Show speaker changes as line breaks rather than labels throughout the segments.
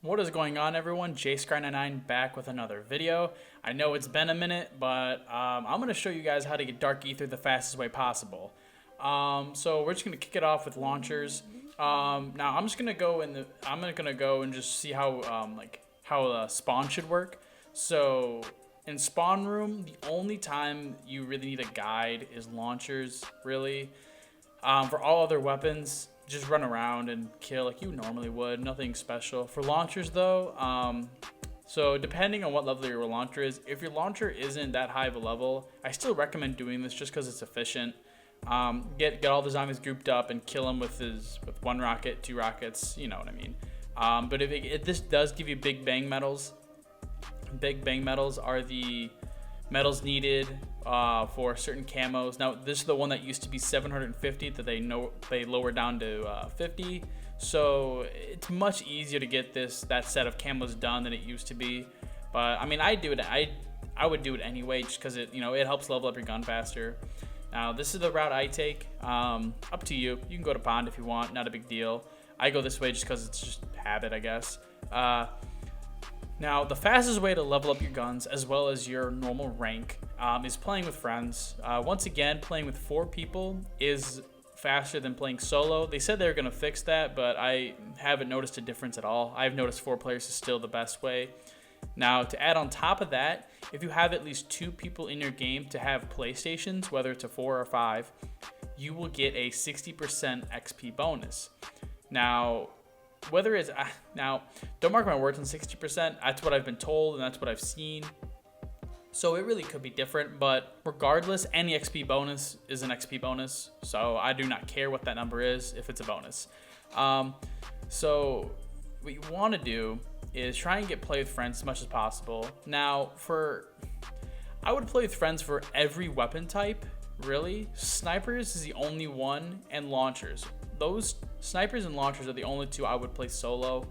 What is going on, everyone? JScry99 back with another video. I know it's been a minute, but I'm going to show you guys how to get Dark Aether the fastest way possible. So we're just going to kick it off with launchers. Now I'm just going to go and just see how how spawn should work. So in spawn room, the only time you really need a guide is launchers, really. For all other weapons, just run around and kill like you normally would. Nothing special. For launchers though, so depending on what level your launcher is, if your launcher isn't that high of a level, I still recommend doing this just because it's efficient. Get all the zombies grouped up and kill them with one rocket, 2 rockets, you know what I mean. But if this does give you big bang medals. Big bang medals are the medals needed for certain camos. Now this is the one that used to be 750 that they lowered down to 50. So it's much easier to get that set of camos done than it used to be. But I mean, I would do it anyway just because it helps level up your gun faster. Now this is the route I take. Up to you. You can go to pond if you want. Not a big deal. I go this way just because it's just habit, I guess. Now, the fastest way to level up your guns, as well as your normal rank, is playing with friends. Once again, playing with 4 people is faster than playing solo. They said they were going to fix that, but I haven't noticed a difference at all. I've noticed 4 players is still the best way. Now, to add on top of that, if you have at least 2 people in your game to have PlayStations, whether it's a 4 or 5, you will get a 60% XP bonus. Now, whether it's don't mark my words on 60%. That's what I've been told and that's what I've seen. So it really could be different, but regardless, any XP bonus is an XP bonus. So I do not care what that number is if it's a bonus. So what you want to do is try and play with friends as much as possible. Now, I would play with friends for every weapon type. Really, snipers is the only one, and launchers. Those snipers and launchers are the only 2 I would play solo,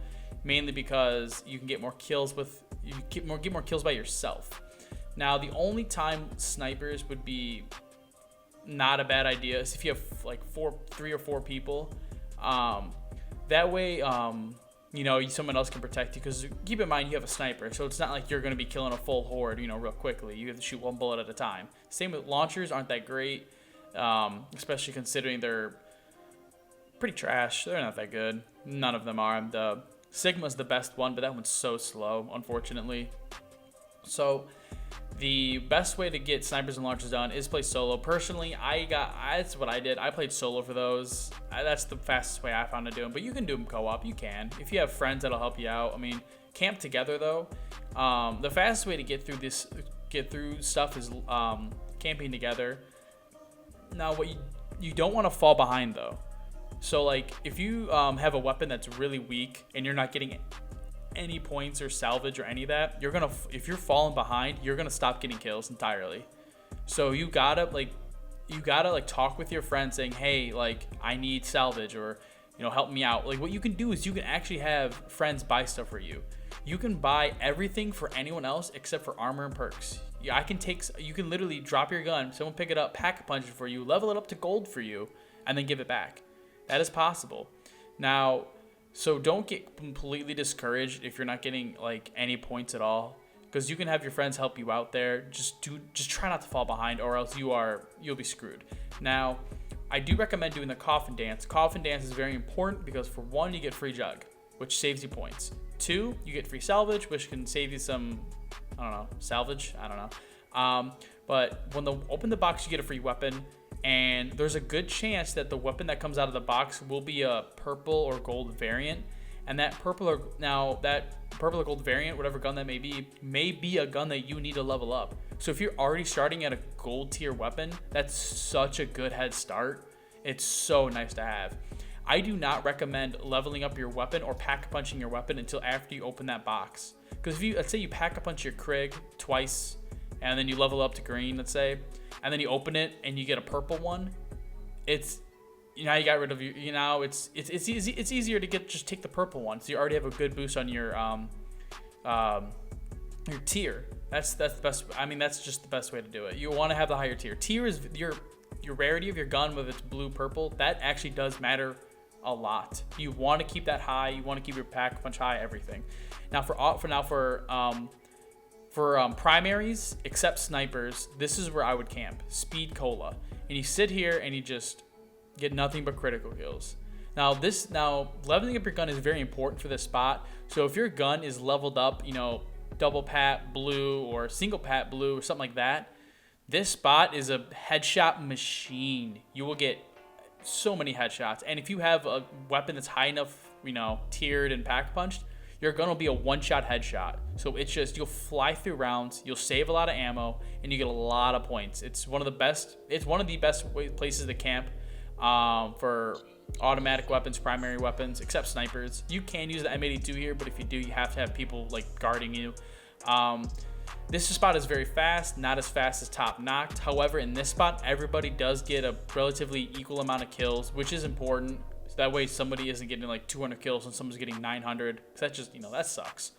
mainly because you can get more kills get more kills by yourself. Now, the only time snipers would be not a bad idea is if you have like 3 or 4 people. That way, someone else can protect you, because keep in mind you have a sniper, so it's not like you're going to be killing a full horde, real quickly. You have to shoot 1 bullet at a time. Same with launchers, aren't that great, especially considering they're pretty trash. They're not that good. None of them are. The Sigma's the best one, but that one's so slow, unfortunately. So the best way to get snipers and launchers done is play solo. Personally, that's what I did. I played solo for those. That's the fastest way I found to do them. But you can do them co-op. You can. If you have friends, that'll help you out. I mean, camp together though. The fastest way to get through stuff is camping together. Now, what you don't want to fall behind though. So like if you have a weapon that's really weak and you're not getting any points or salvage or any of that, if you're falling behind, you're gonna stop getting kills entirely. So you gotta talk with your friends saying, hey, like I need salvage, or help me out. Like what you can do is you can actually have friends buy stuff for you. You can buy everything for anyone else except for armor and perks. Yeah, you can literally drop your gun, someone pick it up, pack a punch it for you, level it up to gold for you, and then give it back. That is possible. Now, so don't get completely discouraged if you're not getting like any points at all, because you can have your friends help you out there. Just try not to fall behind, or else you'll be screwed. Now, I do recommend doing the coffin dance. Coffin dance is very important because for 1, you get free jug, which saves you points. 2, you get free salvage, which can save you some, salvage. I don't know. But when open the box, you get a free weapon. And there's a good chance that the weapon that comes out of the box will be a purple or gold variant. And that purple or gold variant, whatever gun that may be a gun that you need to level up. So if you're already starting at a gold tier weapon, that's such a good head start. It's so nice to have. I do not recommend leveling up your weapon or pack punching your weapon until after you open that box. Because let's say you pack a punch your Krig twice, and then you level up to green, let's say, and then you open it and you get a purple one, you got rid of it's easier to just take the purple one, so you already have a good boost on your tier. That's the best. I mean, that's just the best way to do it. You want to have the higher tier. Tier is your rarity of your gun, whether it's blue, purple. That actually does matter a lot. You want to keep that high. You want to keep your pack punch high, everything. Now for primaries, except snipers, this is where I would camp. Speed cola. And you sit here and you just get nothing but critical kills. Now leveling up your gun is very important for this spot. So if your gun is leveled up, you know, double pat blue or single pat blue or something like that, this spot is a headshot machine. You will get so many headshots. And if you have a weapon that's high enough, you know, tiered and pack punched, your gun will be a one-shot headshot. So it's just, you'll fly through rounds, you'll save a lot of ammo, and you get a lot of points. It's one of the best places to camp for automatic weapons, primary weapons, except snipers. You can use the M82 here, but if you do, you have to have people like guarding you. This spot is very fast, not as fast as top knocked. However, in this spot, everybody does get a relatively equal amount of kills, which is important. So that way somebody isn't getting like 200 kills and someone's getting 900. That just, you know, that sucks.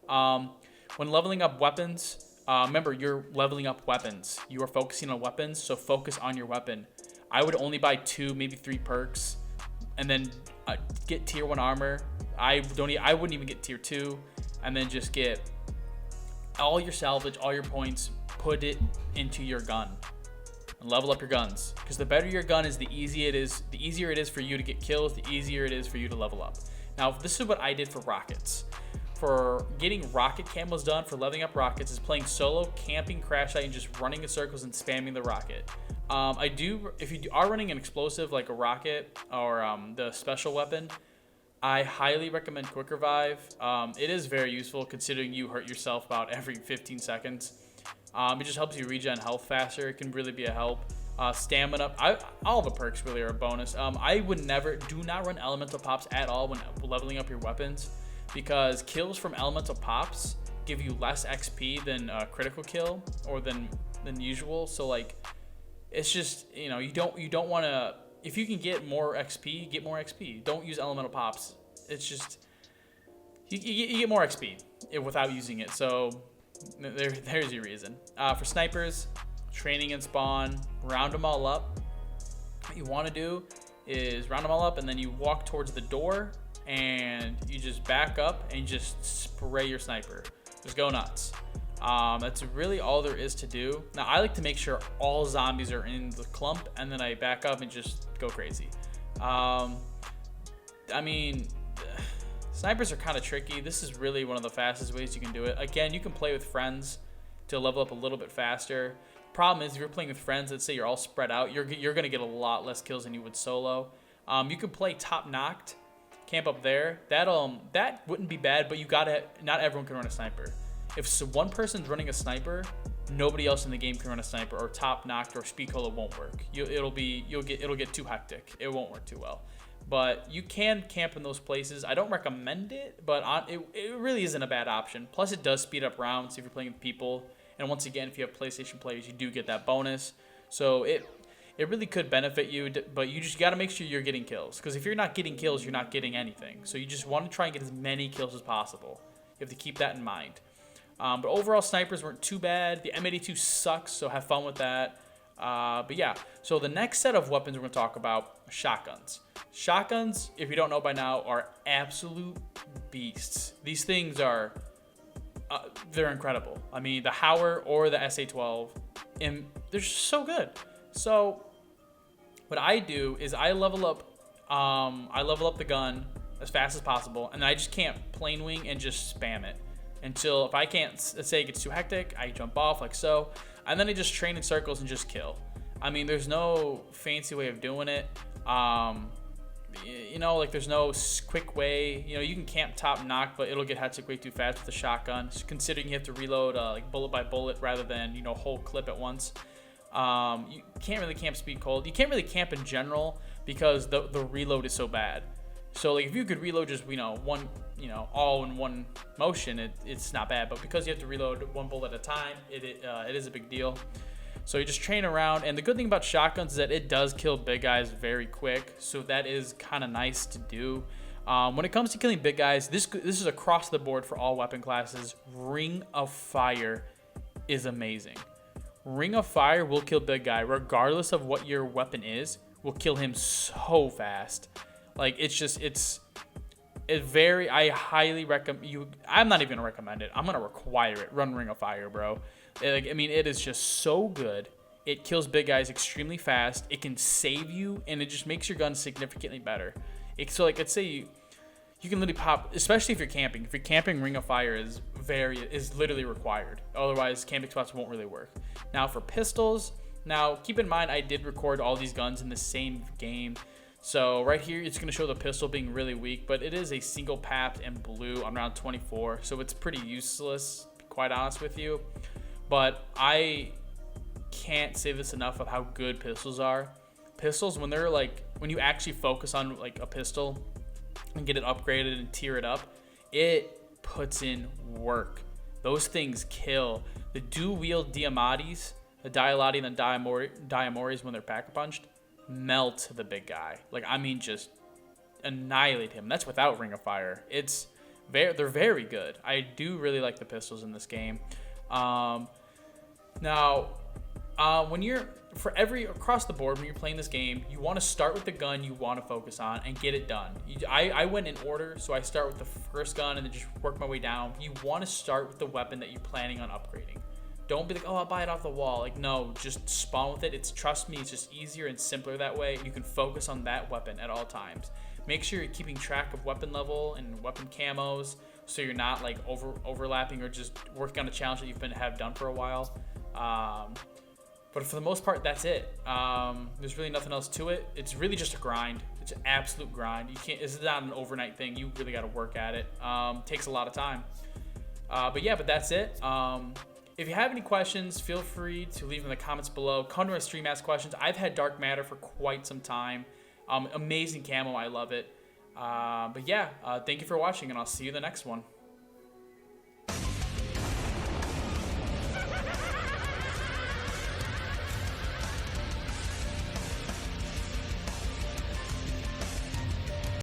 When leveling up weapons, remember, you're leveling up weapons. You are focusing on weapons, so focus on your weapon. I would only buy 2, maybe 3 perks, and then get tier 1 armor. I wouldn't even get tier 2, and then just get all your salvage, all your points, put it into your gun and level up your guns. Because the better your gun is, the easier it is for you to get kills, the easier it is for you to level up. Now, this is what I did for rockets. For getting rocket camos done, for leveling up rockets, is playing solo, camping, crash out, and just running in circles and spamming the rocket. If you are running an explosive like a rocket or the special weapon, I highly recommend Quick Revive. It is very useful considering you hurt yourself about every 15 seconds. It just helps you regen health faster. It can really be a help. Stamina, all the perks really are a bonus. I would do not run elemental pops at all when leveling up your weapons, because kills from elemental pops give you less XP than a critical kill or than usual. So like, it's just, you know, you don't want to. If you can get more XP, get more XP. Don't use elemental pops. It's just, you get more XP without using it. So there's your reason. For snipers, training and spawn, round them all up. What you want to do is round them all up, and then you walk towards the door, and you just back up and just spray your sniper. Just go nuts. That's really all there is to do. Now, I like to make sure all zombies are in the clump, and then I back up and just go crazy. I mean, snipers are kind of tricky. This is really one of the fastest ways you can do it. Again, you can play with friends to level up a little bit faster. Problem is, if you're playing with friends, let's say you're all spread out, you're going to get a lot less kills than you would solo. You can play top knocked, camp up there. That wouldn't be bad, but not everyone can run a sniper. If one person's running a sniper, nobody else in the game can run a sniper, or top knocked or speed cola won't work. It'll get too hectic. It won't work too well. But you can camp in those places. I don't recommend it, but it really isn't a bad option. Plus, it does speed up rounds if you're playing with people. And once again, if you have PlayStation players, you do get that bonus. So it really could benefit you, but you just got to make sure you're getting kills. Because if you're not getting kills, you're not getting anything. So you just want to try and get as many kills as possible. You have to keep that in mind. But overall, snipers weren't too bad. The M82 sucks, so have fun with that. But yeah, so the next set of weapons we're going to talk about are shotguns. Shotguns, if you don't know by now, are absolute beasts. These things are, they're incredible. I mean, the Howler or the SA-12, and they're just so good. So what I do is I level up the gun as fast as possible, and then I just camp plain wing and just spam it until, if I can't, let's say it gets too hectic, I jump off like so, and then I just train in circles and just kill. I mean, there's no fancy way of doing it. You know, like there's no quick way. You know, you can camp top knock, but it'll get hectic way too fast with the shotgun, considering you have to reload like bullet by bullet rather than, you know, whole clip at once. You can't really camp speed cold. You can't really camp in general because the reload is so bad. So like if you could reload just, you know, all in one motion, it's not bad. But because you have to reload one bullet at a time, it is a big deal. So you just train around, and the good thing about shotguns is that it does kill big guys very quick. So that is kind of nice to do. When it comes to killing big guys, this is across the board for all weapon classes. Ring of Fire is amazing. Ring of Fire will kill big guy regardless of what your weapon is. Will kill him so fast. Like it's very. I highly recommend you. I'm not even gonna recommend it. I'm gonna require it. Run Ring of Fire, bro. I mean, it is just so good. It kills big guys extremely fast. It can save you, and it just makes your gun significantly better. So like, let's say you can literally pop, especially if you're camping. If you're camping, Ring of Fire is literally required. Otherwise, camping spots won't really work. Now for pistols, now keep in mind I did record all these guns in the same game. So right here, it's going to show the pistol being really weak, but it is a single papped and blue on round 24, so it's pretty useless, to be quite honest with you. But I can't say this enough of how good pistols are. Pistols, when you actually focus on like a pistol and get it upgraded and tier it up, it puts in work. Those things kill. The dual wield Diamatis, the Dialati and the Diamoris when they're pack punched, melt the big guy. Like, I mean, just annihilate him. That's without Ring of Fire. They're very good. I do really like the pistols in this game. Now, when you're across the board when you're playing this game, you want to start with the gun you want to focus on and get it done. I went in order, so I start with the first gun and then just work my way down. You want to start with the weapon that you're planning on upgrading. Don't be like, oh, I'll buy it off the wall. Like, no, just spawn with it. Trust me, it's just easier and simpler that way. You can focus on that weapon at all times. Make sure you're keeping track of weapon level and weapon camos, so you're not like overlapping or just working on a challenge that you've have done for a while. But for the most part, that's it. There's really nothing else to it. It's really just a grind. It's an absolute grind. It's not an overnight thing. You really got to work at it. Takes a lot of time. But that's it. If you have any questions, feel free to leave them in the comments below. Come to my stream, ask questions. I've had Dark Matter for quite some time. Amazing camo. I love it. Thank you for watching, and I'll see you in the next one.